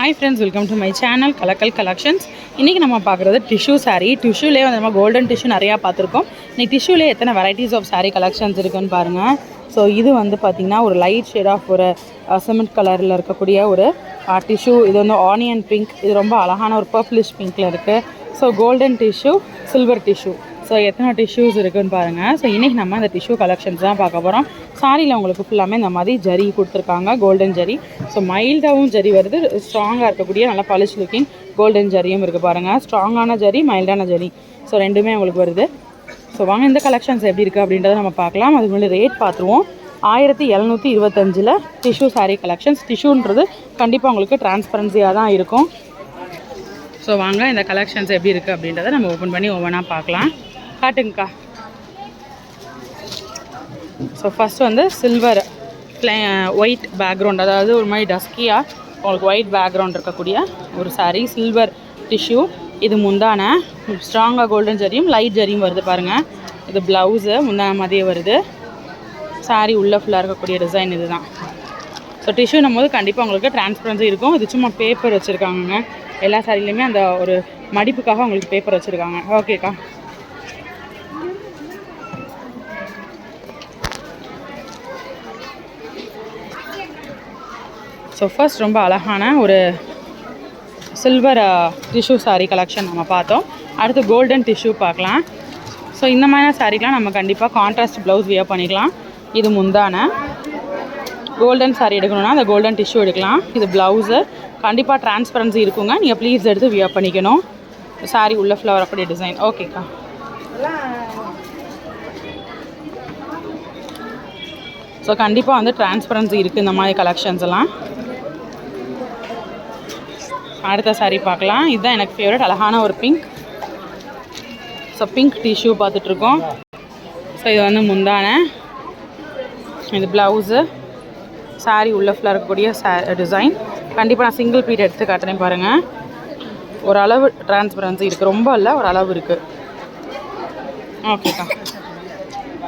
Hi friends, welcome to my channel Kalakal Collections. இன்றைக்கி நம்ம பார்க்குறது டிஷ்யூ saree. டிஷ்யூலே வந்து நம்ம கோல்டன் டிஷ்யூ நிறையா பார்த்துருக்கோம். இன்றைக்கி டிஷ்யூலே எத்தனை வெரைட்டிஸ் ஆஃப் saree கலெக்ஷன்ஸ் இருக்குன்னு பாருங்கள். ஸோ இது வந்து பார்த்திங்கன்னா ஒரு லைட் ஷேட் ஆஃப் ஒரு சிமெண்ட் கலரில் இருக்கக்கூடிய ஒரு டிஷ்யூ. இது வந்து ஆனியன் பிங்க். இது ரொம்ப அழகான ஒரு பர்பிளிஷ் பிங்க்கில் இருக்குது. So golden tissue, silver tissue. So எத்தனை டிஷ்யூஸ் இருக்குதுன்னு பாருங்கள். ஸோ இன்றைக்கி நம்ம இந்த டிஷ்யூ கலெக்ஷன்ஸ் தான் பார்க்க போகிறோம். சாரியில் உங்களுக்கு ஃபுல்லாமே இந்த மாதிரி ஜரி கொடுத்துருக்காங்க, கோல்டன் ஜரி. ஸோ மைல்டாகவும் ஜரி வருது, ஸ்ட்ராங்காக இருக்கக்கூடிய நல்லா பாலிஷ் லுக்கிங் கோல்டன் ஜரியும் இருக்குது பாருங்கள். ஸ்ட்ராங்கான ஜரி, மைல்டான ஜரி, ஸோ ரெண்டுமே உங்களுக்கு வருது. ஸோ வாங்க இந்த கலெக்ஷன்ஸ் எப்படி இருக்குது அப்படின்றத நம்ம பார்க்கலாம். அதுக்கு முன்னாடி ரேட் பார்த்துருவோம். 1725 டிஷ்யூ சாரீ கலெக்ஷன்ஸ். டிஷ்யூன்றது கண்டிப்பாக உங்களுக்கு டிரான்ஸ்பரன்சியாக தான் இருக்கும். ஸோ வாங்க இந்த கலெக்ஷன்ஸ் எப்படி இருக்குது அப்படின்றத நம்ம ஓப்பன் பண்ணி ஒவ்வொன்றா பார்க்கலாம். காட்டுங்கக்கா. ஸோ ஃபஸ்ட் வந்து சில்வர் ஒயிட் பேக்ரவுண்ட், அதாவது ஒரு மாதிரி டஸ்கியாக உங்களுக்கு ஒயிட் பேக்ரவுண்ட் இருக்கக்கூடிய ஒரு சாரீ, சில்வர் டிஷ்யூ. இது முந்தான ஸ்ட்ராங்காக கோல்டன் ஜரியும் லைட் ஜரியும் வருது பாருங்கள். இது ப்ளவுஸு முந்தான மாதிரியே வருது. சாரீ உள்ளே ஃபுல்லாக இருக்கக்கூடிய டிசைன் இது தான். ஸோ டிஷ்யூன்னும் போது கண்டிப்பாக உங்களுக்கு டிரான்ஸ்பரன்சி இருக்கும். இது சும்மா பேப்பர் வச்சுருக்காங்க. எல்லா சாரிலையுமே அந்த ஒரு மடிப்புக்காக உங்களுக்கு பேப்பர் வச்சுருக்காங்க. ஓகேக்கா. ஸோ ஃபர்ஸ்ட் ரொம்ப அழகான ஒரு சில்வர் டிஷ்யூ சாரீ கலெக்ஷன் நம்ம பார்த்தோம். அடுத்து கோல்டன் டிஷ்யூ பார்க்கலாம். ஸோ இந்த மாதிரி சாரீக்கெலாம் நம்ம கண்டிப்பாக கான்ட்ராஸ்ட் ப்ளவுஸ் வியர் பண்ணிக்கலாம். இது முந்தான கோல்டன் சாரீ எடுக்கணும்னா அந்த கோல்டன் டிஷ்யூ எடுக்கலாம். இது ப்ளவுஸு கண்டிப்பாக டிரான்ஸ்பரன்சி இருக்குங்க. நீங்கள் ப்ளீஸ் எடுத்து வியர் பண்ணிக்கணும். சாரீ உள்ள ஃப்ளவர் அப்படி டிசைன். ஓகேக்கா. ஸோ கண்டிப்பாக வந்து டிரான்ஸ்பரன்சி இருக்குது இந்த மாதிரி கலெக்ஷன்ஸ் எல்லாம். அடுத்த சாரீ பார்க்கலாம். இதுதான் எனக்கு ஃபேவரட், அழகான ஒரு பிங்க். ஸோ பிங்க் டிஷ்யூ பார்த்துட்ருக்கோம். ஸோ இது வந்து முந்தான, இது ப்ளவுஸு, சாரீ உள்ள ஃபுல்லாக இருக்கக்கூடிய டிசைன். கண்டிப்பாக நான் சிங்கிள் பீட் எடுத்து காட்டுறேன் பாருங்கள். ஓரளவு டிரான்ஸ்பரன்சி இருக்குது, ரொம்ப இல்லை, ஒரு அளவு இருக்குது. ஓகேக்கா.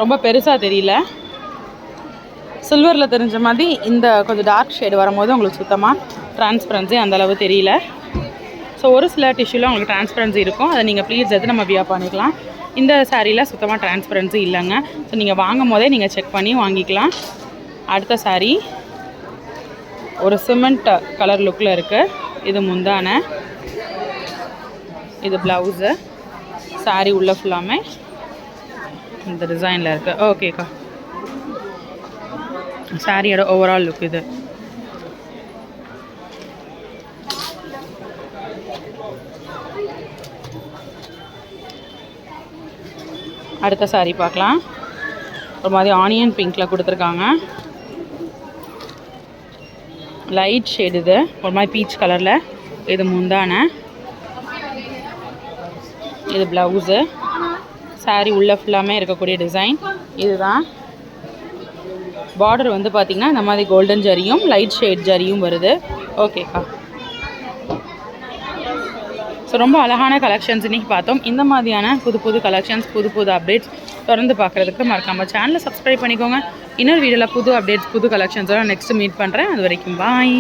ரொம்ப பெருசாக தெரியல, சில்வரில் தெரிஞ்ச மாதிரி இந்த கொஞ்சம் டார்க் ஷேடு வரும்போது உங்களுக்கு சுத்தமாக டிரான்ஸ்பரன்சி அந்தளவு தெரியல. ஸோ ஒரு சில டிஷ்யூவில் உங்களுக்கு டிரான்ஸ்பரன்சி இருக்கும். அதை நீங்கள் ப்ளீஸ் எடுத்து நம்ம வியர் பண்ணிக்கலாம். இந்த சாரியில் சுத்தமாக டிரான்ஸ்பரன்சி இல்லைங்க. ஸோ நீங்கள் வாங்கும் போதே நீங்கள் செக் பண்ணி வாங்கிக்கலாம். அடுத்த சாரீ ஒரு சிமெண்ட் கலர் லுக்கில் இருக்குது. இது முந்தான, இது ப்ளவுஸு, சாரீ உள்ள ஃபுல்லாமே இந்த டிசைனில் இருக்குது. ஓகேக்கா. சாரியோட ஓவரால் லுக் இது. அடுத்த சாரீ பார்க்கலாம். ஒரு மாதிரி ஆனியன் பிங்க்கில் கொடுத்துருக்காங்க, லைட் ஷேடு. இது ஒரு மாதிரி பீச் கலரில். இது முந்தான, இது ப்ளவுஸு, சாரீ உள்ள ஃபுல்லாமே இருக்கக்கூடிய டிசைன் இதுதான். பார்டர் வந்து பார்த்திங்கன்னா இந்த மாதிரி கோல்டன் ஜரியும் லைட் ஷேட் ஜரியும் வருது. ஓகேக்கா. ஸோ ரொம்ப அழகான கலெக்ஷன்ஸ் இன்றைக்கி பார்த்தோம். இந்த மாதிரியான புது புது கலெக்ஷன்ஸ், புது புது அப்டேட்ஸ் தொடர்ந்து பார்க்குறதுக்கு மறக்காமல் சேனலை சப்ஸ்கிரைப் பண்ணிக்கோங்க. இன்னொரு வீடியோவில் புது அப்டேட்ஸ், புது கலெக்ஷன்ஸோட நெக்ஸ்ட்டு மீட் பண்ணுறேன். அது வரைக்கும் பாய்.